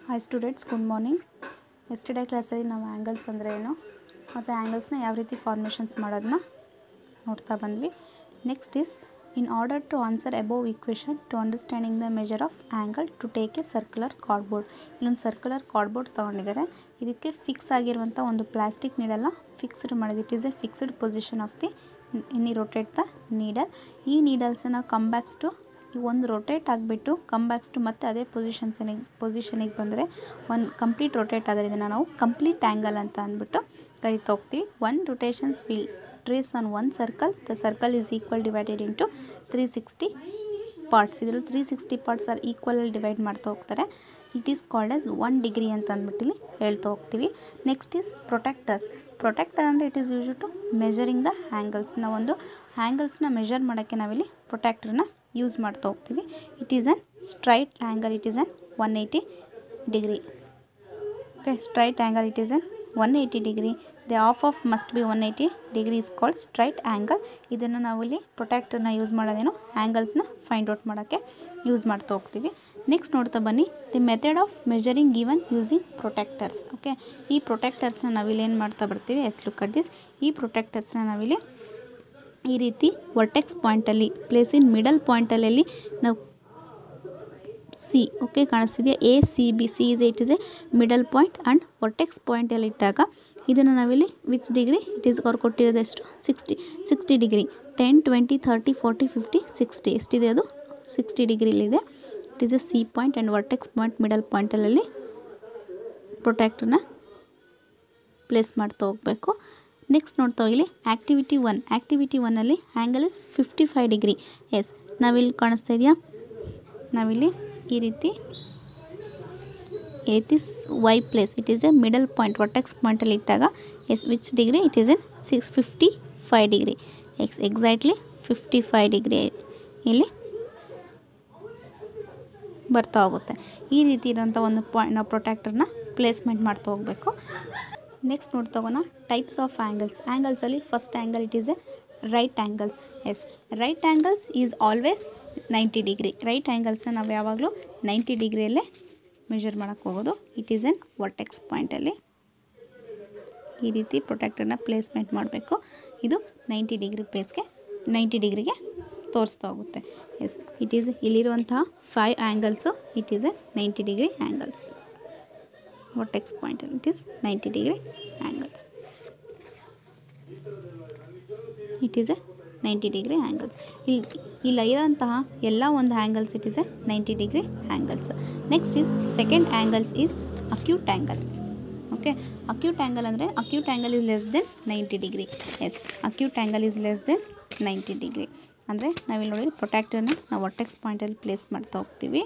Hi students, good morning. Yesterday ಕ್ಲಾಸಲ್ಲಿ ನಾವು angles ಅಂದರೆ ಏನು ಮತ್ತು ಆ್ಯಂಗಲ್ಸ್ನ ಯಾವ ರೀತಿ ಫಾರ್ಮೇಷನ್ಸ್ ಮಾಡೋದನ್ನ ನೋಡ್ತಾ ಬಂದ್ವಿ. Next is in order to answer above equation to understanding the measure of angle to take a circular cardboard. ಇಲ್ಲೊಂದು ಸರ್ಕ್ಯುಲರ್ ಕಾರ್ಡ್ಬೋರ್ಡ್ ತೊಗೊಂಡಿದ್ದಾರೆ. ಇದಕ್ಕೆ ಫಿಕ್ಸ್ ಆಗಿರುವಂಥ ಒಂದು ಪ್ಲಾಸ್ಟಿಕ್ ನೀಡಲ್ನ ಫಿಕ್ಸ್ಡ್ ಮಾಡಿದೆ. It is a fixed position of the in rotate the needle. ಈ ನೀಡಲ್ಸ್ನ ನಾವು ಕಂಬ್ಯಾಕ್ಸ್ ಟು ಒಂದು ರೊಟೇಟ್ ಆಗಿಬಿಟ್ಟು ಕಂಬ್ಯಾಕ್ಸ್ ಟು ಮತ್ತೆ ಅದೇ ಪೊಸಿಷನಿಗೆ ಬಂದರೆ ಒಂದು ಕಂಪ್ಲೀಟ್ ರೊಟೇಟ್ ಆದರೆ ಇದನ್ನು ನಾವು ಕಂಪ್ಲೀಟ್ ಆ್ಯಂಗಲ್ ಅಂತ ಅಂದ್ಬಿಟ್ಟು ಕರಿತಾ ಹೋಗ್ತೀವಿ. One rotations will trace on one circle. The circle is equal divided into 360 parts. ಇದರಲ್ಲಿ 360 ಪಾರ್ಟ್ಸ್ ಆರ್ ಈಕ್ವಲಲ್ಲಿ ಡಿವೈಡ್ ಮಾಡ್ತಾ ಹೋಗ್ತಾರೆ. It is called as 1 degree ಅಂತ ಅಂದ್ಬಿಟ್ಟು ಇಲ್ಲಿ ಹೇಳ್ತಾ ಹೋಗ್ತೀವಿ. Next is protectors. ಪ್ರೊಟೆಕ್ಟರ್ ಅಂದರೆ it is use to measuring the angles. ನಾವೊಂದು ಆ್ಯಂಗಲ್ಸ್ನ ಮೆಜರ್ ಮಾಡೋಕ್ಕೆ ನಾವಿಲ್ಲಿ ಪ್ರೊಟೆಕ್ಟರ್ನ ಯೂಸ್ ಮಾಡ್ತಾ ಹೋಗ್ತೀವಿ. It is an straight angle. It is an 180 degree. Okay, straight angle it is an 180 degree. The of must be 180 degree is called straight angle. ಇದನ್ನು ನಾವಿಲ್ಲಿ ಪ್ರೊಟೆಕ್ಟರ್ನ ಯೂಸ್ ಮಾಡೋದೇನು ಆ್ಯಂಗಲ್ಸ್ನ ಫೈಂಡ್ ಔಟ್ ಮಾಡೋಕ್ಕೆ ಯೂಸ್ ಮಾಡ್ತಾ ಹೋಗ್ತೀವಿ. ನೆಕ್ಸ್ಟ್ ನೋಡ್ತಾ ಬನ್ನಿ, the method of measuring given using protectors. Okay, ಈ ಪ್ರೊಟೆಕ್ಟರ್ಸ್ನ ನಾವಿಲ್ಲಿ ಏನು ಮಾಡ್ತಾ ಬರ್ತೀವಿ, ಎಸ್ ಲುಕ್ ಅಟ್ ದಿಸ್. ಈ ಪ್ರೊಟೆಕ್ಟರ್ಸ್ನ ನಾವಿಲ್ಲಿ ಈ ರೀತಿ ವರ್ಟೆಕ್ಸ್ ಪಾಯಿಂಟಲ್ಲಿ ಪ್ಲೇಸ್ ಇನ್ ಮಿಡಲ್ ಪಾಯಿಂಟಲ್ಲಿ ನಾವು ಸಿ, ಓಕೆ ಕಾಣಿಸ್ತಿದೆಯಾ, A C B. C it is a middle point and vertex ಪಾಯಿಂಟಲ್ಲಿ ಇಟ್ಟಾಗ ಇದನ್ನು ನಾವಿಲ್ಲಿ ವಿಚ್ ಡಿಗ್ರಿ ಇಟ್ ಈಸ್ ಅವ್ರು ಕೊಟ್ಟಿರೋದೆಷ್ಟು 60 ಡಿಗ್ರಿ. 10, 20, 30, 40, 50, 60 ಎಷ್ಟಿದೆ ಅದು 60 ಡಿಗ್ರಿಲಿದೆ. It is a C point and vertex point middle ಪಾಯಿಂಟಲ್ಲಿ ಪ್ರೊಟೆಕ್ಟರ್ನ ಪ್ಲೇಸ್ ಮಾಡ್ತಾ ಹೋಗಬೇಕು. ನೆಕ್ಸ್ಟ್ ನೋಡ್ತಾ ಹೋಗಿ ಆ್ಯಕ್ಟಿವಿಟಿ 1. ಆ್ಯಕ್ಟಿವಿಟಿ 1ಅಲ್ಲಿ ಆ್ಯಂಗಲ್ ಇಸ್ 55 ಡಿಗ್ರಿ. ಎಸ್, ನಾವಿಲ್ಲಿ ಕಾಣಿಸ್ತಾ ಇದೆಯಾ, ನಾವಿಲ್ಲಿ ಈ ರೀತಿ this way place it is a middle point vertex ಪಾಯಿಂಟಲ್ಲಿ ಇಟ್ಟಾಗ yes which degree it is an 55 degree. Exactly 55 degree ಇಲ್ಲಿ ಬರ್ತಾ ಹೋಗುತ್ತೆ. ಈ ರೀತಿ ಇರೋಂಥ ಒಂದು ಪಾಯಿಂಟ್ ನಾವು ಪ್ರೊಟೆಕ್ಟರ್ನ ಪ್ಲೇಸ್ಮೆಂಟ್ ಮಾಡ್ತಾ ಹೋಗಬೇಕು. ನೆಕ್ಸ್ಟ್ ನೋಡ್ತಾ ಹೋಗೋಣ ಟೈಪ್ಸ್ ಆಫ್ ಆ್ಯಂಗಲ್ಸ್. ಆ್ಯಂಗಲ್ಸಲ್ಲಿ first angle it is a right angles. Yes, right angles is always 90 degree. ರೈಟ್ ಆ್ಯಂಗಲ್ಸ್ನ ನಾವು ಯಾವಾಗಲೂ 90 ಡಿಗ್ರಿಯಲ್ಲೇ ಮೆಜರ್ ಮಾಡೋಕ್ಕೆ ಹೋಗೋದು. ಇಟ್ ಈಸ್ ಎನ್ ವರ್ಟೆಕ್ಸ್ ಪಾಯಿಂಟಲ್ಲಿ ಈ ರೀತಿ ಪ್ರೊಟೆಕ್ಟರ್ನ ಪ್ಲೇಸ್ಮೆಂಟ್ ಮಾಡಬೇಕು. ಇದು 90 ಡಿಗ್ರಿ ಪ್ಲೇಸ್ಗೆ 90 ಡಿಗ್ರಿಗೆ ತೋರಿಸ್ತಾ ಹೋಗುತ್ತೆ. ಎಸ್, ಇಟ್ ಈಸ್ ಇಲ್ಲಿರುವಂತಹ 5 angles it is a 90 degree angles. Vertex ಪಾಯಿಂಟಲ್ಲಿ it is 90 degree angles. It is a 90 degree angles. ಇಲ್ಲಿ ಇರೋಂತಹ ಎಲ್ಲ ಒಂದು angles it is a 90 degree angles. Next is second angles is acute angle. Okay, acute angle ಅಂದರೆ acute angle is less than 90 degree. Yes, acute angle is less than 90 degree. ಅಂದರೆ ನಾವಿಲ್ಲಿ ನೋಡಿದ್ರೆ ಪ್ರೊಟೆಕ್ಟರ್ನ ನಾವು vertex ಪಾಯಿಂಟಲ್ಲಿ ಪ್ಲೇಸ್ ಮಾಡ್ತಾ ಹೋಗ್ತೀವಿ.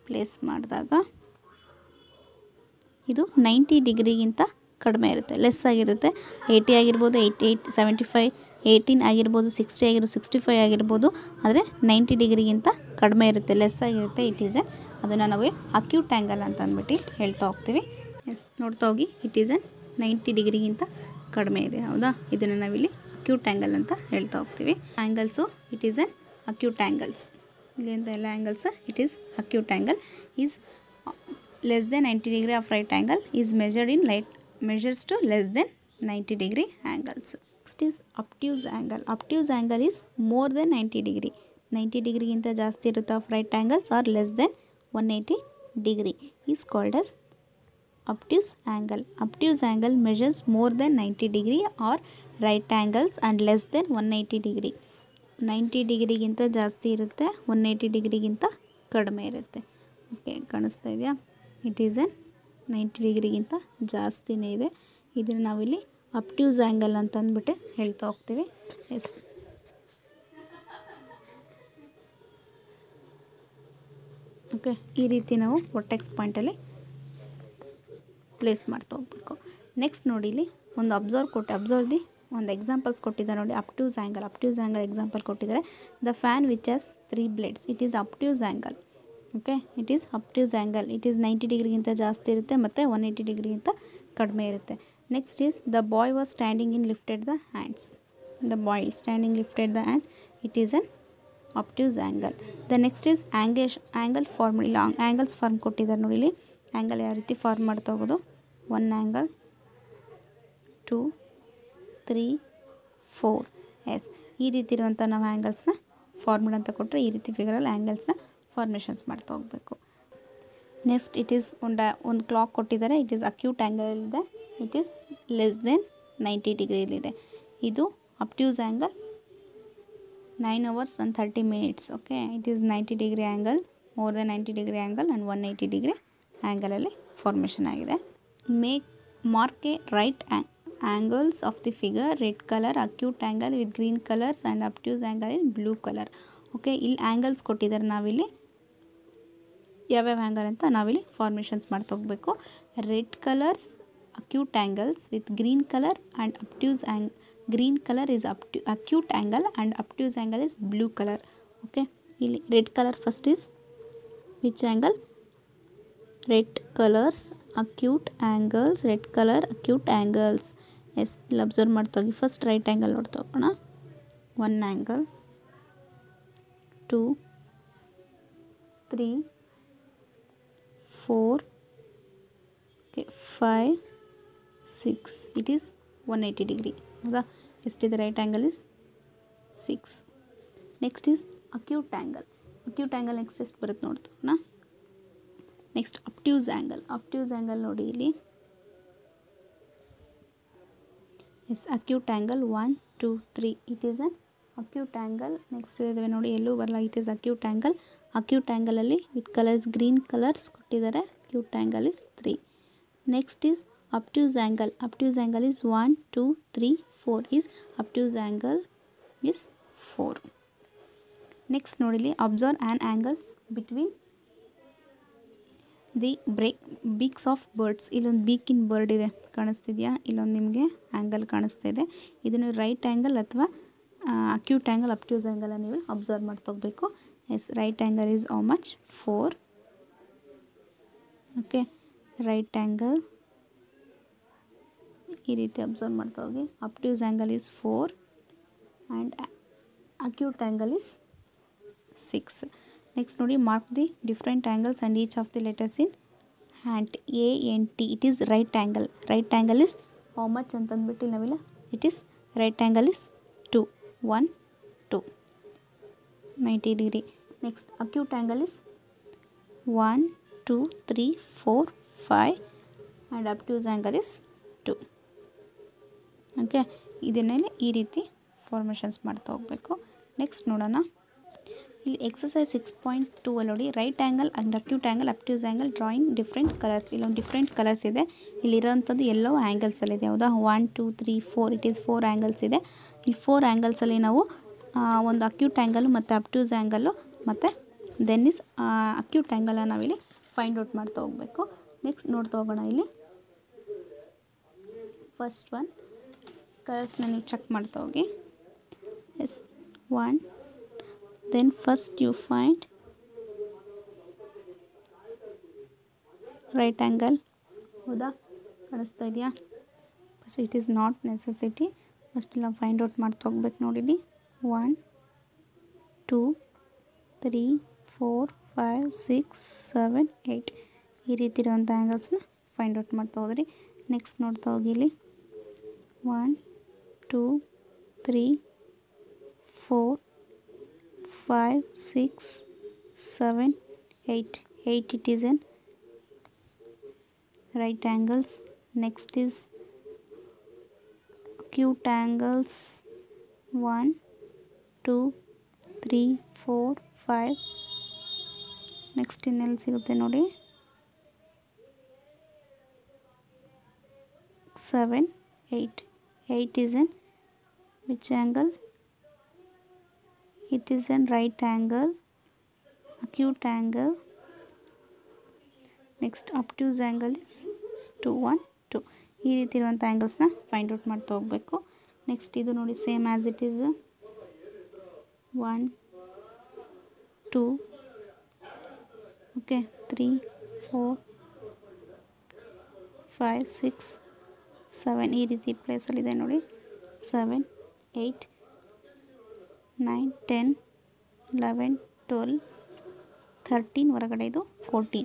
Place ಮಾಡಿದಾಗ ಇದು 90 ಡಿಗ್ರಿಗಿಂತ ಕಡಿಮೆ ಇರುತ್ತೆ, ಲೆಸ್ ಆಗಿರುತ್ತೆ. 80 ಆಗಿರ್ಬೋದು, 88, 75, 18 ಆಗಿರ್ಬೋದು, 60 ಆಗಿರ್ಬೋದು, 65 ಆಗಿರ್ಬೋದು. ಆದರೆ 90 ಡಿಗ್ರಿಗಿಂತ ಕಡಿಮೆ ಇರುತ್ತೆ, ಲೆಸ್ ಆಗಿರುತ್ತೆ. ಇಟ್ ಈಸ್ ಎನ್ ಅದನ್ನು ನಾವು ಅಕ್ಯೂಟ್ ಆ್ಯಂಗಲ್ ಅಂತ ಅಂದ್ಬಿಟ್ಟು ಹೇಳ್ತಾ ಹೋಗ್ತೀವಿ. ಎಸ್, ನೋಡ್ತಾ ಹೋಗಿ ಇಟ್ ಈಸ್ ಎನ್ 90 ಡಿಗ್ರಿಗಿಂತ ಕಡಿಮೆ ಇದೆ, ಹೌದಾ. ಇದನ್ನು ನಾವಿಲ್ಲಿ ಅಕ್ಯೂಟ್ ಆ್ಯಂಗಲ್ ಅಂತ ಹೇಳ್ತಾ ಹೋಗ್ತೀವಿ. Angles it is N acute angles. ಇಲ್ಲಿಂದ ಎಲ್ಲ angles it is acute angle is less than 90 degree of right angle is measured in measures to less than 90 degree angles. Next is obtuse angle. Obtuse angle is more than 90 degree. 90 degree ಗಿಂತ ಜಾಸ್ತಿ ಇರುತ್ತೆ of right angles or less than 180 degree is called as obtuse angle. Obtuse angle measures more than 90 degree or right angles and less than 180 degree. 90 degree ಗಿಂತ ಜಾಸ್ತಿ ಇರುತ್ತೆ, 180 degree ಗಿಂತ ಕಡಿಮೆ ಇರುತ್ತೆ. Okay, ಕಾಣಿಸ್ತಾ ಇದೆಯಾ. ಇಟ್ ಈಸ್ ಎನ್ 90 ಡಿಗ್ರಿಗಿಂತ ಜಾಸ್ತಿನೇ ಇದೆ. ಇದನ್ನು ನಾವಿಲ್ಲಿ ಅಬ್ಟ್ಯೂಸ್ ಆ್ಯಂಗಲ್ ಅಂತ ಅಂದ್ಬಿಟ್ಟು ಹೇಳ್ತಾ ಹೋಗ್ತೀವಿ. ಎಸ್, ಓಕೆ, ಈ ರೀತಿ ನಾವು ವರ್ಟೆಕ್ಸ್ ಪಾಯಿಂಟಲ್ಲಿ ಪ್ಲೇಸ್ ಮಾಡ್ತಾ ಹೋಗಬೇಕು. ನೆಕ್ಸ್ಟ್ ನೋಡಿ, ಇಲ್ಲಿ ಒಂದು ಅಬ್ಸರ್ವ್ ದಿ ಒಂದು ಎಕ್ಸಾಂಪಲ್ಸ್ ಕೊಟ್ಟಿದ್ದಾರೆ ನೋಡಿ. ಅಬ್ಟ್ಯೂಸ್ ಆ್ಯಂಗಲ್ ಎಕ್ಸಾಂಪಲ್ ಕೊಟ್ಟಿದ್ದಾರೆ. The fan which has 3 blades it is obtuse angle. Okay, it is obtuse angle. It is 90 ಡಿಗ್ರಿಗಿಂತ ಜಾಸ್ತಿ ಇರುತ್ತೆ ಮತ್ತು 180 ಡಿಗ್ರಿಗಿಂತ ಕಡಿಮೆ ಇರುತ್ತೆ. Next is the boy was standing in lifted the hands. The boy standing lifted the hands it is an obtuse angle. The next is angle form. ಇಲ್ಲ angles form ಕೊಟ್ಟಿದ್ದಾರೆ ನೋಡಿ ಇಲ್ಲಿ. ಆ್ಯಂಗಲ್ ಯಾವ ರೀತಿ ಫಾರ್ಮ್ ಮಾಡ್ತಾ ಹೋಗೋದು, 1 ಆ್ಯಂಗಲ್ 2 3 4. ಎಸ್, ಈ ರೀತಿ ಇರುವಂಥ ನಾವು ಆ್ಯಂಗಲ್ಸ್ನ ಫಾರ್ಮುಲಾ ಅಂತ ಕೊಟ್ಟರೆ ಈ ರೀತಿ ಫಿಗರಲ್ಲಿ ಆ್ಯಂಗಲ್ಸ್ನ ಫಾರ್ಮೇಷನ್ಸ್ ಮಾಡ್ತಾ ಹೋಗಬೇಕು. ನೆಕ್ಸ್ಟ್ ಇಟ್ ಈಸ್ ಒಂದು ಕ್ಲಾಕ್ ಕೊಟ್ಟಿದ್ದಾರೆ. ಇಟ್ ಈಸ್ ಅಕ್ಯೂಟ್ ಆ್ಯಂಗಲ್ ಇದೆ. ಇಟ್ ಈಸ್ ಲೆಸ್ ದೆನ್ 90 ಡಿಗ್ರಿಲಿದೆ. ಇದು obtuse angle 9 hours and 30 minutes. Okay, it is 90 degree angle, more than 90 degree angle and 180 degree ಆ್ಯಂಗಲಲ್ಲಿ ಫಾರ್ಮೇಷನ್ ಆಗಿದೆ. Mark a right angles of the figure. Red colour acute angle with green colours and obtuse angle in blue colour. Okay, ಇಲ್ಲಿ angles ಕೊಟ್ಟಿದ್ದಾರೆ. ನಾವಿಲ್ಲಿ ಯಾವ್ಯಾವ angle ಅಂತ ನಾವಿಲ್ಲಿ formations ಮಾಡ್ತಾ ಹೋಗಬೇಕು. Red colours acute angles with green colour and obtuse green colour is acute angle and obtuse angle is blue colour. Okay, ಇಲ್ಲಿ red colour first is which angle, red colours acute angles, red colour acute angles. Yes, ಇಲ್ಲಿ observe ಮಾಡ್ತಾ ಹೋಗಿ. First right angle ನೋಡ್ತಾ ಹೋಗೋಣ. 1 angle 2 3 4 okay 5 6. It is 180 degree. ಹೌದಾ? ಎಷ್ಟಿದೆ? Right angle is 6. Next is acute angle. Acute angle next ಎಷ್ಟು ಬರುತ್ತೆ ನೋಡ್ತಾ ಹೋಗೋಣ. Next obtuse angle. Obtuse angle ನೋಡಿ ಇಲ್ಲಿ. Yes, acute angle 1 2 3. It is an acute angle. Next ಇದಾವೆ ನೋಡಿ, ಎಲ್ಲೂ ಬರಲ್ಲ. It is acute angle. Acute ಆ್ಯಂಗಲಲ್ಲಿ ವಿತ್ ಕಲರ್ಸ್ ಗ್ರೀನ್ ಕಲರ್ಸ್ ಕೊಟ್ಟಿದ್ದಾರೆ. Acute angle is 3. Next is obtuse angle. Obtuse angle is 1 2 3 4. Is obtuse angle is 4. Next ನೋಡಿಲಿ, observe an angles between the beaks of birds. ಇಲ್ಲೊಂದು ಬೀಕಿನ bird ಇದೆ, ಕಾಣಿಸ್ತಿದೆಯಾ? ಇಲ್ಲೊಂದು ನಿಮಗೆ angle ಕಾಣಿಸ್ತಾ ಇದೆ. ಇದನ್ನು ರೈಟ್ ಆ್ಯಂಗಲ್ ಅಥವಾ ಅಕ್ಯೂಟ್ ಆ್ಯಂಗಲ್, ಅಬ್ಟ್ಯೂಸ್ ಆ್ಯಂಗಲ್ ನೀವು ಅಬ್ಸರ್ವ್ ಮಾಡ್ತಾ ಹೋಗಬೇಕು. Yes, right angle is how much? 4. Okay, right angle ಈ ರೀತಿ ಅಬ್ಸರ್ವ್ ಮಾಡ್ತಾ ಹೋಗಿ. Obtuse angle is 4 and acute angle is 6. Next ನೋಡಿ, mark the different angles and each of the letters in ಹ್ಯಾಂಟ್ A N T. It is right angle. Right angle is how much ಅಂತಂದ್ಬಿಟ್ಟು ನಾವಿಲ್ಲ. It is right angle is 2 1 2 90 degree. Next acute angle is 1 2 3 4 5 and obtuse angle is 2. Okay, ಇದನ್ನೆಲ್ಲ ಈ ರೀತಿ formations ಮಾಡ್ತಾ ಹೋಗಬೇಕು. Next ನೋಡೋಣ. ಇಲ್ಲಿ ಎಕ್ಸಸೈಸ್ 6.2 ಅಲ್ಲಿ ನೋಡಿ, right angle and acute angle, obtuse angle, drawing different colours. ಇಲ್ಲೊಂದು ಡಿಫ್ರೆಂಟ್ ಕಲರ್ಸ್ ಇದೆ. ಇಲ್ಲಿರೋಂಥದ್ದು ಎಲ್ಲೋ ಆ್ಯಂಗಲ್ಸಲ್ಲಿದೆ. ಹೌದಾ? 1 2 3 4. ಇಟ್ ಈಸ್ 4 ಆ್ಯಂಗಲ್ಸ್ ಇದೆ. ಇಲ್ಲಿ 4 ಆ್ಯಂಗಲ್ಸಲ್ಲಿ ನಾವು ಒಂದು ಅಕ್ಯೂಟ್ ಆ್ಯಂಗಲು ಮತ್ತು ಅಬ್ಟ್ಯೂಸ್ ಆ್ಯಂಗಲ್ಲು ಮತ್ತು ದೆನ್ ಇಸ್ ಅಕ್ಯೂಟ್ ಆ್ಯಂಗಲನ್ನು ನಾವಿಲ್ಲಿ ಫೈಂಡ್ ಔಟ್ ಮಾಡ್ತಾ ಹೋಗಬೇಕು. ನೆಕ್ಸ್ಟ್ ನೋಡ್ತಾ ಹೋಗೋಣ. ಇಲ್ಲಿ ಫಸ್ಟ್ ಒನ್ ಕಲರ್ಸ್ನ ನೀವು ಚೆಕ್ ಮಾಡ್ತಾ ಹೋಗಿ. S, 1. Then first you find right angle. ಹೌದಾ? ಕಾಣಿಸ್ತಾ ಇದೆಯಾ? Bus it is not necessity. First ನಾವು ಫೈಂಡ್ ಔಟ್ ಮಾಡ್ತಾ ಹೋಗ್ಬೇಕು. ನೋಡಿಲಿ, 1 2 3 4 5 6 7 8 ಈ ರೀತಿ ಇರೋವಂಥ ಆ್ಯಂಗಲ್ಸ್ನ ಫೈಂಡ್ ಔಟ್ ಮಾಡ್ತಾ ಹೋದ್ರಿ. ನೆಕ್ಸ್ಟ್ ನೋಡ್ತಾ ಹೋಗಿಲಿ, 1 2 3 4 5 6 7 8. 8 it is in right angles. Next is acute angles 1 2 3 4 5. Next ಇನ್ನೆಲ್ಲಿ ಸಿಗುತ್ತೆ ನೋಡಿ, 7 8. 8 is in which angle? It is an right angle, acute angle. Next obtuse angle is 2 1 2. ಈ ರೀತಿ ಇರುವಂಥ ಆ್ಯಂಗಲ್ಸ್ನ ಫೈಂಡ್ ಔಟ್ ಮಾಡ್ತಾ ಹೋಗಬೇಕು. ನೆಕ್ಸ್ಟ್ ಇದು ನೋಡಿ, same as it is 1 2 okay 3 4 5 6 7 ಈ ರೀತಿ ಪ್ಲೇಸಲ್ಲಿದೆ ನೋಡಿ. 7 8 9 10 11 12 13 ಹೊರಗಡೆ ಇದು 14.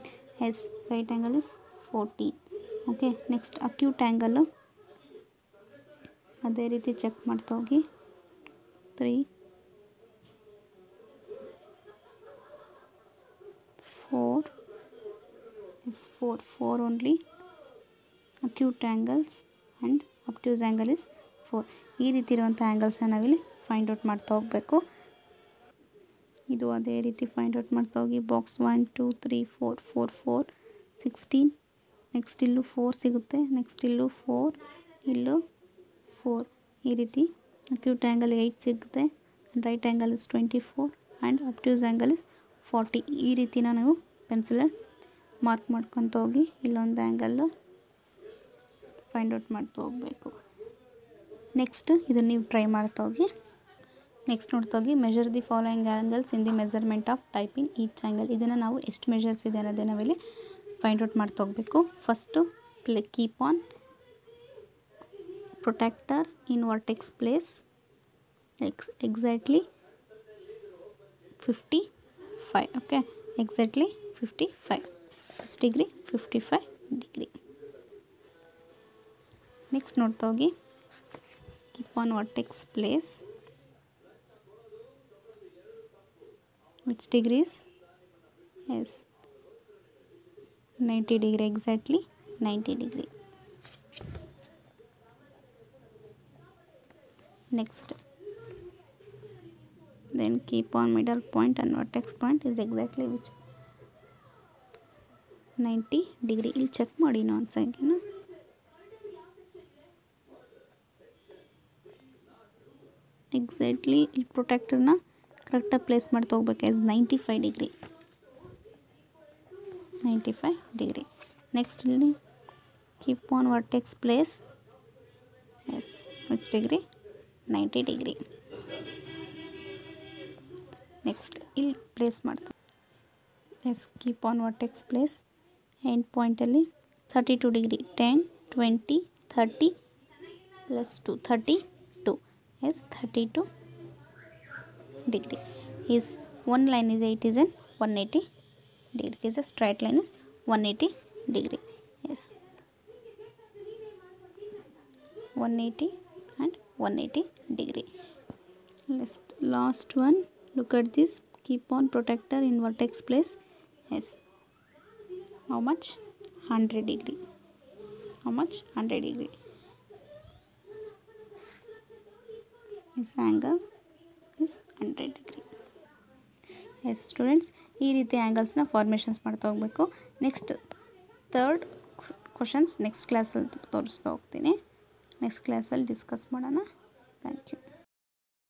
Yes right angle is 14. Okay next acute ಆ್ಯಂಗಲ್ಲು ಅದೇ ರೀತಿ ಚೆಕ್ ಮಾಡ್ತಾ ಹೋಗಿ 3 4 is 4 only. acute angles and obtuse angle is 4. ಈ ರೀತಿ ಇರುವಂಥ ಆ್ಯಂಗಲ್ಸ್ನ ನಾವಿಲ್ಲಿ ಫೈಂಡ್ ಔಟ್ ಮಾಡ್ತಾ ಹೋಗಬೇಕು. ಇದು ಅದೇ ರೀತಿ ಫೈಂಡ್ ಔಟ್ ಮಾಡ್ತಾ ಹೋಗಿ ಬಾಕ್ಸ್ 1 2 3 4 4 4 16. ನೆಕ್ಸ್ಟ್ ಇಲ್ಲೂ 4 ಸಿಗುತ್ತೆ. ನೆಕ್ಸ್ಟ್ ಇಲ್ಲೂ 4 ಇಲ್ಲೂ 4. ಈ ರೀತಿ ಅಕ್ಯೂಟ್ ಆ್ಯಂಗಲ್ 8 ಸಿಗುತ್ತೆ. Right angle is 24 and obtuse angle is 40. ಈ ರೀತಿನ ನಾವು ಪೆನ್ಸಿಲಲ್ಲಿ ಮಾರ್ಕ್ ಮಾಡ್ಕೊತ ಹೋಗಿ ಇಲ್ಲೊಂದು ಆ್ಯಂಗಲ್ಲು ಫೈಂಡ್ ಔಟ್ ಮಾಡ್ತಾ ಹೋಗಬೇಕು. ನೆಕ್ಸ್ಟ್ ಇದನ್ನು ನೀವು ಟ್ರೈ ಮಾಡ್ತಾ ಹೋಗಿ. ನೆಕ್ಸ್ಟ್ ನೋಡ್ತಾ ಹೋಗಿ measure the following angles in the measurement of type in each angle. ಇದನ್ನು ನಾವು ಎಷ್ಟು ಮೆಜರ್ಸ್ ಇದೆ ಅನ್ನೋದೇ ನಾವಿಲ್ಲಿ ಫೈಂಡ್ ಔಟ್ ಮಾಡ್ತಾ ಹೋಗಬೇಕು. First keep on protractor in vertex place exactly 55. Okay exactly 55 degree 55 degree. Next ನೋಡ್ತಾ ಹೋಗಿ keep on vertex place which degrees yes 90 degree exactly 90 degree. Next then keep on middle point and vertex point is exactly which 90 degree. ಇಲ್ಲಿ check ಮಾಡಿ ಇನ್ನೊಂದು ಸಂಖ್ಯೆನ exactly ಇಲ್ಲಿ ಪ್ರೊಟೆಕ್ಟರ್ನ ಕರೆಕ್ಟಾಗಿ place ಮಾಡ್ತಾ ಹೋಗ್ಬೇಕು. As 95 degree 95 degree. Next ಇಲ್ಲಿ keep on vertex place yes which degree 90 degree. Next ಇಲ್ಲಿ place ಮಾಡ್ತಾ yes keep on vertex place end ಪಾಯಿಂಟಲ್ಲಿ 32 degree 10 20 30 plus 2 32 yes 32 degree. Is one line ಇದೆ it is an 180 degree. It is a straight line is 180 degree. Yes 180 and 180 degree. Last one look at this keep on protector in vertex place yes how much 100 degree. How much 100 degree. This angle is 100 degree. yes students ಈ ರೀತಿ ಆ್ಯಂಗಲ್ಸ್ನ formations ಮಾಡ್ತಾ ಹೋಗಬೇಕು. Next third questions next ಕ್ಲಾಸಲ್ಲಿ ತೋರಿಸ್ತಾ ಹೋಗ್ತೀನಿ. Next ಕ್ಲಾಸಲ್ಲಿ discuss ಮಾಡೋಣ. Thank you.